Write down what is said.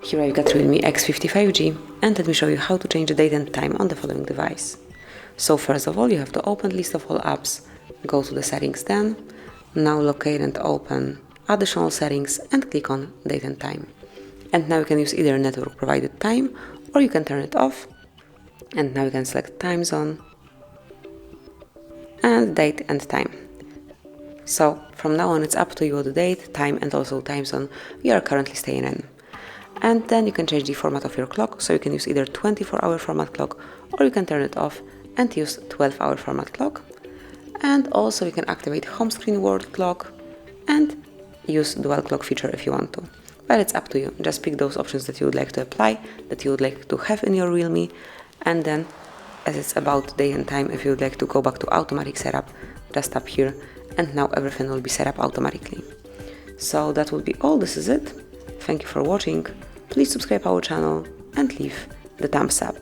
Here I've got REALME X50 5G, and let me show you how to change the date and time on the following device. So first of all, you have to open list of all apps, go to the settings then, now locate and open additional settings and click on date and time. And now you can use either network provided time or you can turn it off. And now you can select time zone and date and time. So from now on it's up to you the date, time and also time zone you are currently staying in. And then you can change the format of your clock, so you can use either 24-hour format clock or you can turn it off and use 12-hour format clock. And also you can activate home screen world clock and use dual clock feature if you want to. But it's up to you, just pick those options that you would like to apply, that you would like to have in your REALME, and then as it's about day and time, if you would like to go back to automatic setup, just tap here and now everything will be set up automatically. So that would be all, this is it. Thank you for watching, please subscribe our channel and leave the thumbs up.